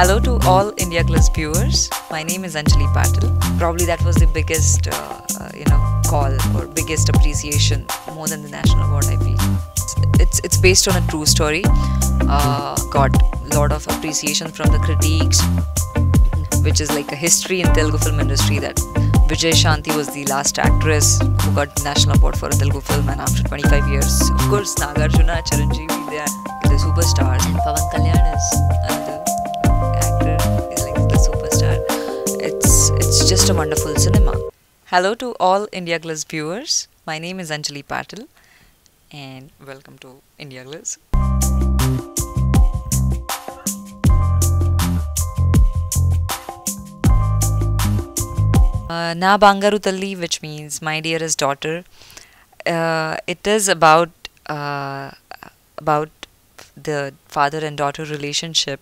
Hello to all India Plus viewers. My name is Anjali Patil. Probably that was the biggest, call or biggest appreciation more than the national award. I feel it's based on a true story. Got a lot of appreciation from the critiques, which is like a history in Telugu film industry that Vijay Shanti was the last actress who got the national award for a Telugu film, and after 25 years, of course, Nagarjuna, Chiranjeevi, they are the superstars, and Pawan Kalyan is another actor, is like the superstar. It's just a wonderful cinema. Hello to all India Glass viewers. My name is Anjali Patil, and welcome to India Glass. Na Bangaru Talli, which means my dearest daughter. It is about the father and daughter relationship.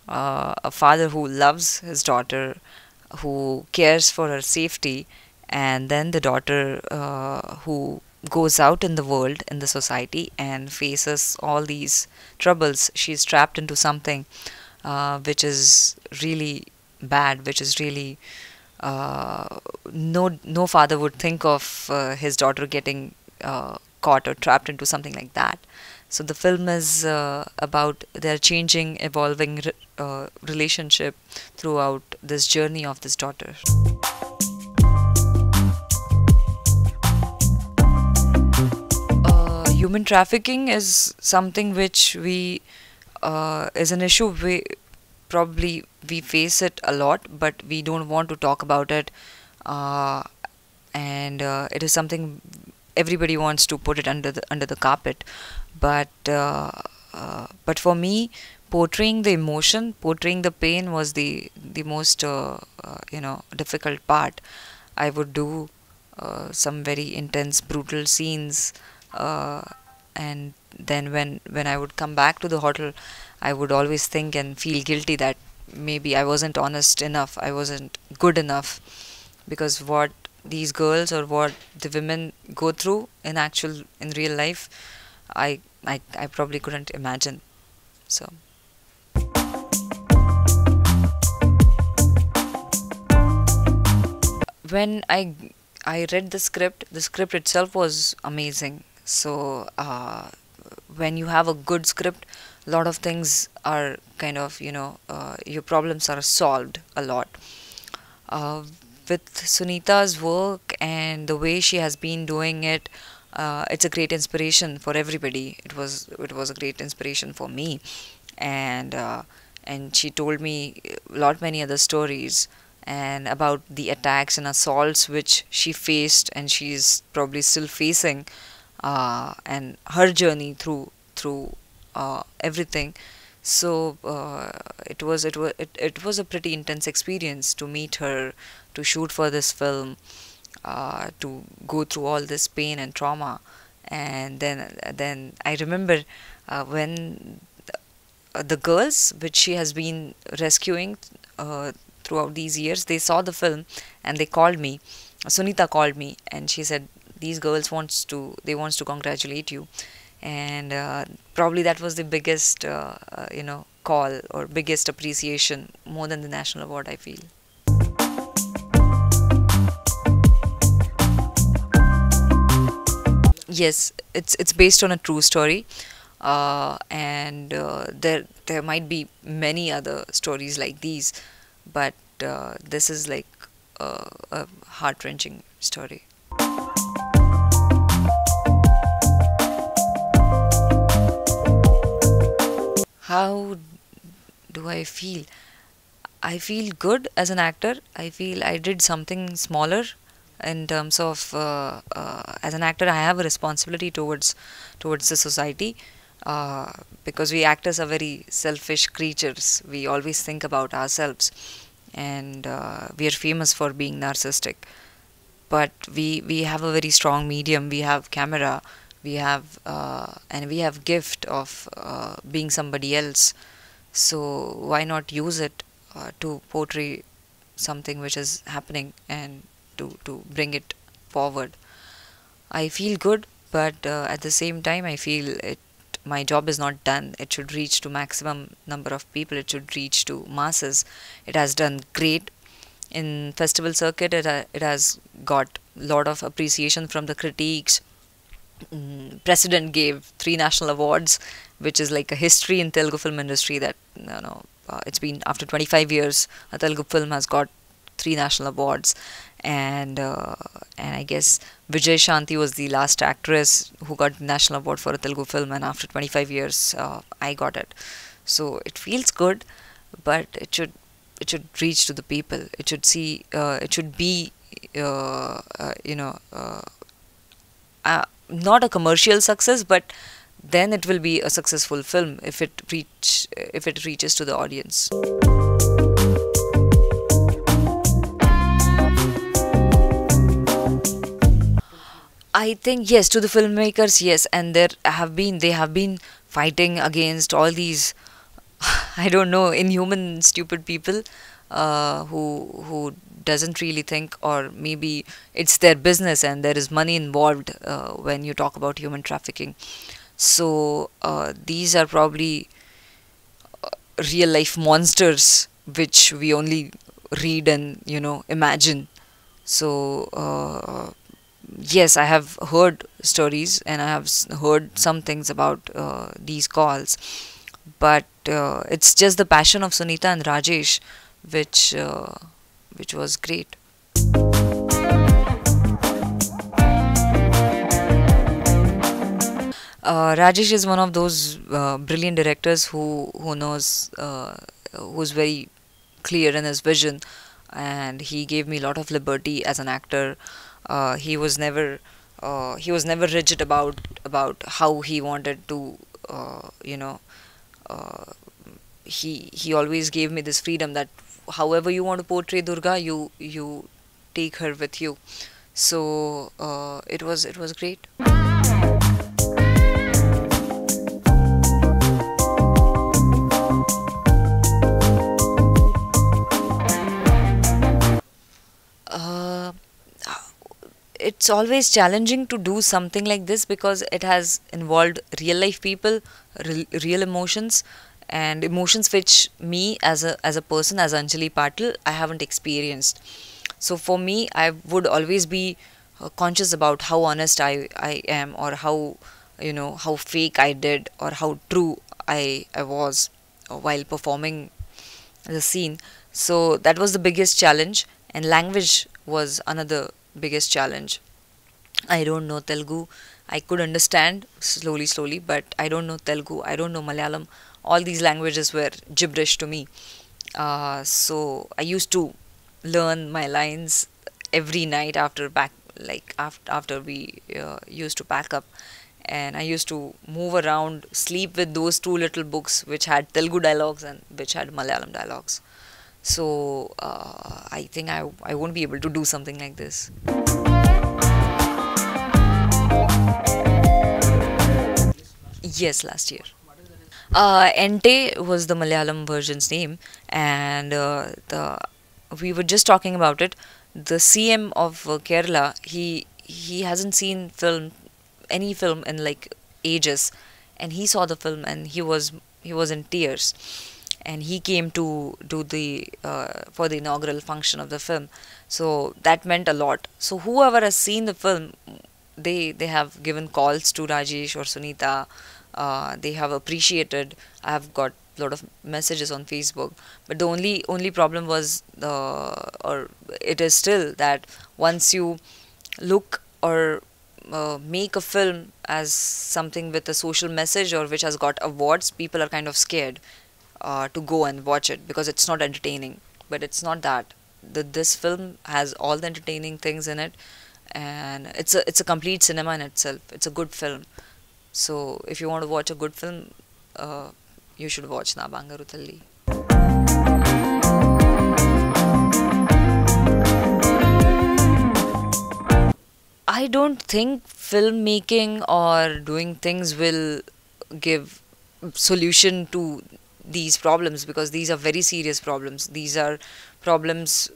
A father who loves his daughter, who cares for her safety, and then the daughter who goes out in the world, in the society, and faces all these troubles. She's trapped into something which is really bad, which is really no father would think of his daughter getting caught or trapped into something like that. So the film is about their changing, evolving relationship throughout this journey of this daughter. Human trafficking is something which we is an issue we face it a lot, but we don't want to talk about it, and it is something everybody wants to put it under the carpet. But for me, portraying the emotion, portraying the pain was the most difficult part. I would do some very intense, brutal scenes, and then when I would come back to the hotel, I would always think and feel guilty that maybe I wasn't honest enough, I wasn't good enough, because what these girls or what the women go through in real life, I probably couldn't imagine. So when I read the script itself was amazing. So when you have a good script, a lot of things are kind of your problems are solved a lot. With Sunita's work and the way she has been doing it, it's a great inspiration for everybody. It was a great inspiration for me, and she told me a lot many other stories and about the attacks and assaults which she faced and she's probably still facing, and her journey through everything. So it was a pretty intense experience to meet her, to shoot for this film, to go through all this pain and trauma. And then I remember when the girls which she has been rescuing throughout these years, they saw the film and they called me. Sunita called me and she said these girls wants to congratulate you. And probably that was the biggest call or biggest appreciation more than the national award, I feel. Yes, it's based on a true story, and there might be many other stories like these, but this is like a heart-wrenching story. How do I feel? I feel good as an actor. I feel I did something smaller in terms of as an actor, I have a responsibility towards the society, because we actors are very selfish creatures. We always think about ourselves, and we are famous for being narcissistic. But we have a very strong medium. We have camera. We have and we have gift of being somebody else. So why not use it to portray something which is happening and to bring it forward. I feel good, but at the same time, I feel my job is not done. It should reach to maximum number of people. It should reach to masses. It has done great in festival circuit. It has got lot of appreciation from the critiques. President gave 3 national awards, which is like a history in Telugu film industry. That it's been after 25 years, a Telugu film has got 3 national awards, and I guess Vijay Shanti was the last actress who got the national award for a Telugu film, and after 25 years, I got it. So it feels good, but it should reach to the people. It should see. It should be. Not a commercial success, but then it will be a successful film if it reaches to the audience. I think yes, to the filmmakers, yes, and they have been fighting against all these I don't know, inhuman, stupid people who doesn't really think, or maybe it's their business and there is money involved when you talk about human trafficking. So these are probably real life monsters which we only read and imagine. So yes, I have heard stories and I have heard some things about these calls, but it's just the passion of Sunita and Rajesh which was great. Rajesh is one of those brilliant directors who knows, who's very clear in his vision, and he gave me a lot of liberty as an actor. He was never rigid about how he wanted to, you know. He always gave me this freedom that however you want to portray Durga, you take her with you. So it was great. Uh, it's always challenging to do something like this because it has involved real life people, real emotions, and emotions which me as a person, as Anjali Patil, I haven't experienced. So for me, I would always be conscious about how honest I am, or how fake I did, or how true I was while performing the scene. So that was the biggest challenge, and language was another biggest challenge. I don't know Telugu. I could understand slowly, but I don't know Telugu. I don't know Malayalam. All these languages were gibberish to me. So I used to learn my lines every night after we used to pack up, and I used to move around, sleep with those two little books which had Telugu dialogues and which had Malayalam dialogues. So I think I won't be able to do something like this. Yes, last year. Ente was the Malayalam version's name, and the we were just talking about it. The CM of Kerala, he hasn't seen any film in like ages, and he saw the film and he was in tears, and he came to do the for the inaugural function of the film. So that meant a lot. So whoever has seen the film, they have given calls to Rajesh or Sunita. They have appreciated. I have got a lot of messages on Facebook, but the only problem was or it is still that once you look or make a film as something with a social message or which has got awards, people are kind of scared to go and watch it because it's not entertaining. But it's not that. This film has all the entertaining things in it, and it's a complete cinema in itself. It's a good film. So if you want to watch a good film, you should watch Na Bangaru Talli. I don't think filmmaking or doing things will give solution to these problems, because these are very serious problems. These are problems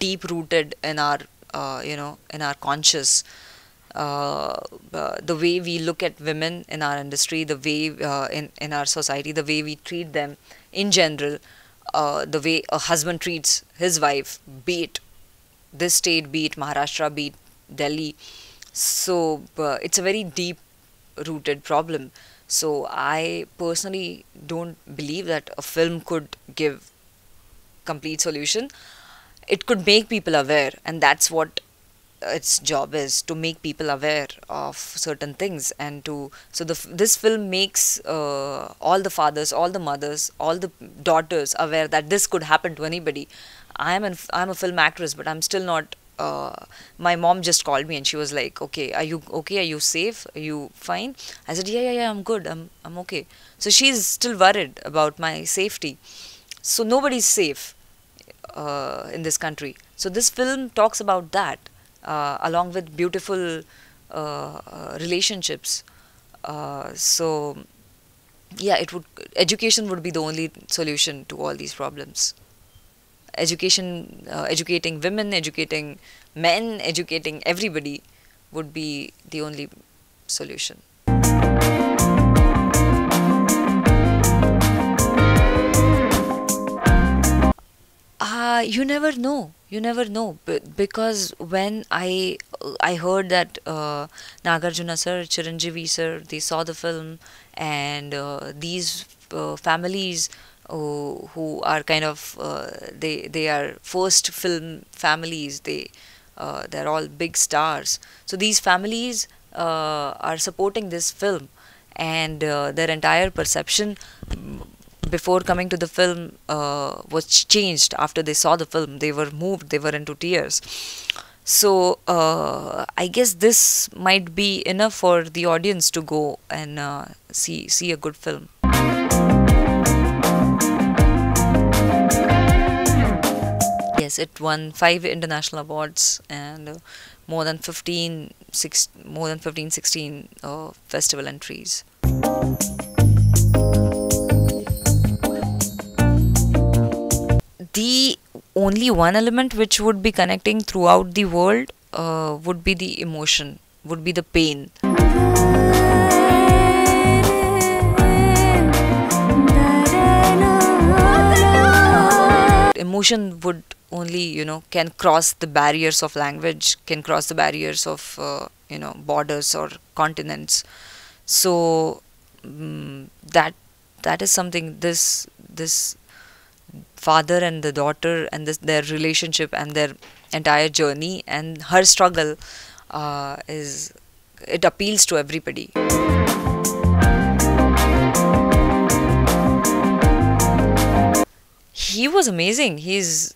deep rooted in our in our conscious. uh, the way we look at women in our industry, the way in our society, the way we treat them in general, the way a husband treats his wife, be it this state, be it Maharashtra, be it Delhi. So it's a very deep rooted problem. So I personally don't believe that a film could give complete solution. It could make people aware, and that's what its job is, to make people aware of certain things. And to so this film makes all the fathers, all the mothers, all the daughters aware that this could happen to anybody. I'm a film actress, but I'm still not. My mom just called me and she was like, "Okay, are you okay? Are you safe? Are you fine?" I said, "Yeah, yeah, yeah, I'm good. I'm okay." So she's still worried about my safety. So nobody's safe in this country. So this film talks about that, along with beautiful relationships. So yeah, it would education would be the only solution to all these problems. Education, educating women, educating men, educating everybody would be the only solution. You never know. You never know. Because when I heard that Nagarjuna sir, Chiranjeevi sir, they saw the film, and these families who are kind of they are first film families. They're all big stars. So these families are supporting this film, and their entire perception before coming to the film was changed after they saw the film. They were moved, they were into tears. So I guess this might be enough for the audience to go and see a good film. Yes, it won 5 international awards and more than 15, 16 festival entries. The only one element which would be connecting throughout the world would be the emotion, would be the pain. Emotion would only, can cross the barriers of language, can cross the barriers of, borders or continents. So that is something, this father and the daughter and their relationship and their entire journey and her struggle is it appeals to everybody. He was amazing. He's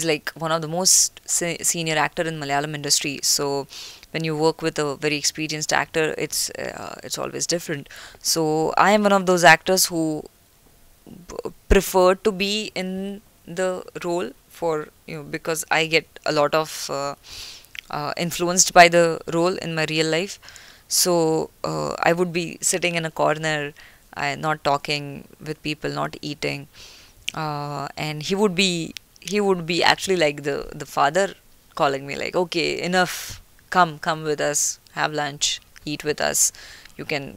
like one of the most senior actor in Malayalam industry. So when you work with a very experienced actor, it's always different. So I am one of those actors who prefer to be in the role for because I get a lot of influenced by the role in my real life. So I would be sitting in a corner, not talking with people, not eating, and he would be actually like the father calling me like, okay, enough, come with us, have lunch, eat with us, you can.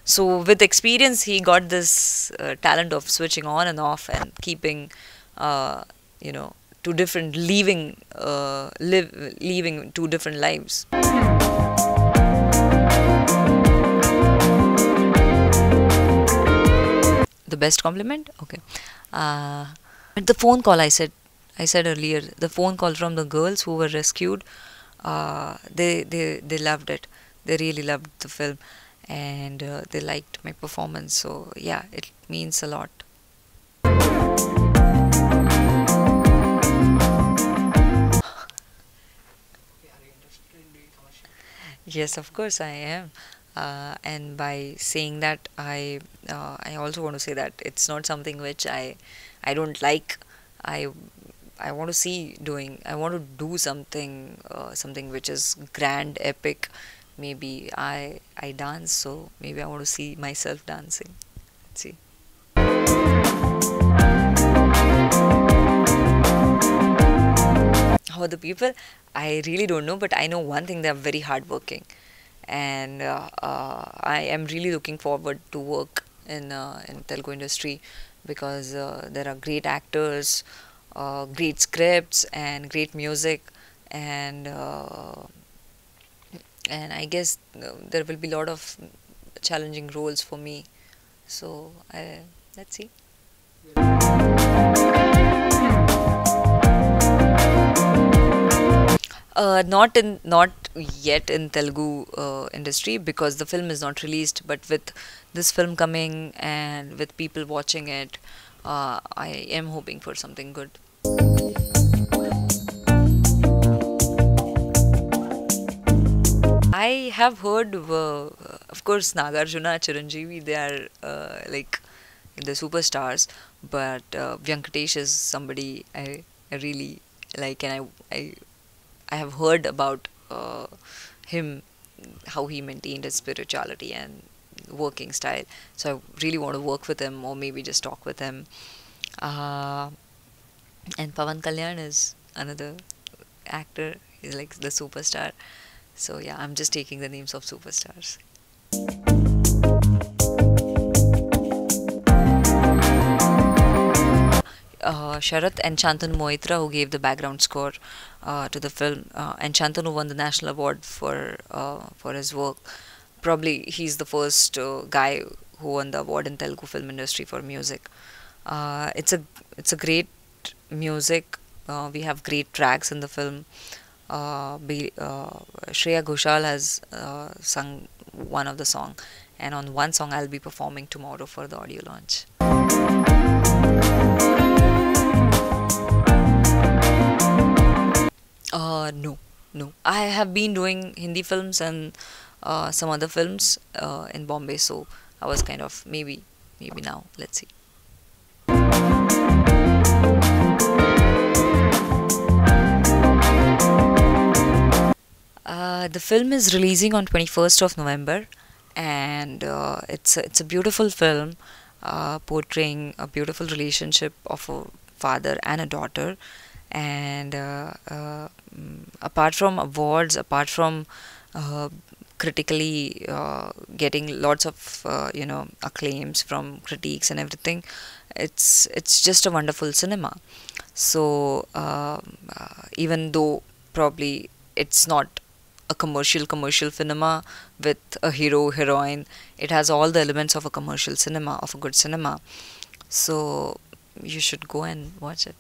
So with experience he got this talent of switching on and off and keeping two different leaving two different lives. The best compliment, okay. The phone call, I said earlier, the phone call from the girls who were rescued, they loved it. They really loved the film, and they liked my performance. So yeah, it means a lot. Yes, of course I am. And by saying that, I also want to say that it's not something which I don't like. I I want to see doing. I want to do something which is grand, epic. Maybe I dance, so maybe I want to see myself dancing. Let's see. How the people, I really don't know, but I know one thing: they're very hardworking, and I am really looking forward to work in Telugu industry because there are great actors, great scripts, and great music, and I guess there will be a lot of challenging roles for me. So let's see. Not yet in Telugu industry because the film is not released. But with this film coming and with people watching it, I am hoping for something good. I have heard, of course, Nagarjuna, Chiranjeevi, they are like the superstars, but Venkatesh is somebody I really like, and I have heard about him, how he maintained his spirituality and working style. So I really want to work with him, or maybe just talk with him. Uh, and Pawan Kalyan is another actor. He's like the superstar. So yeah, I'm just taking the names of superstars. Sharath and Shantanu Moitra, who gave the background score to the film, and Shantanu won the national award for his work. Probably he's the first guy who won the award in Telugu film industry for music. It's a great music. We have great tracks in the film. Shreya Ghoshal has sung one of the song, and on one song I'll be performing tomorrow for the audio launch. No, no. I have been doing Hindi films and some other films in Bombay, so I was kind of maybe now. Let's see. The film is releasing on 21st of November, and it's a beautiful film portraying a beautiful relationship of a father and a daughter. And apart from awards, apart from critically getting lots of acclaims from critiques and everything, it's just a wonderful cinema. So even though probably it's not a commercial cinema with a hero heroine, it has all the elements of a commercial cinema, of a good cinema. So you should go and watch it.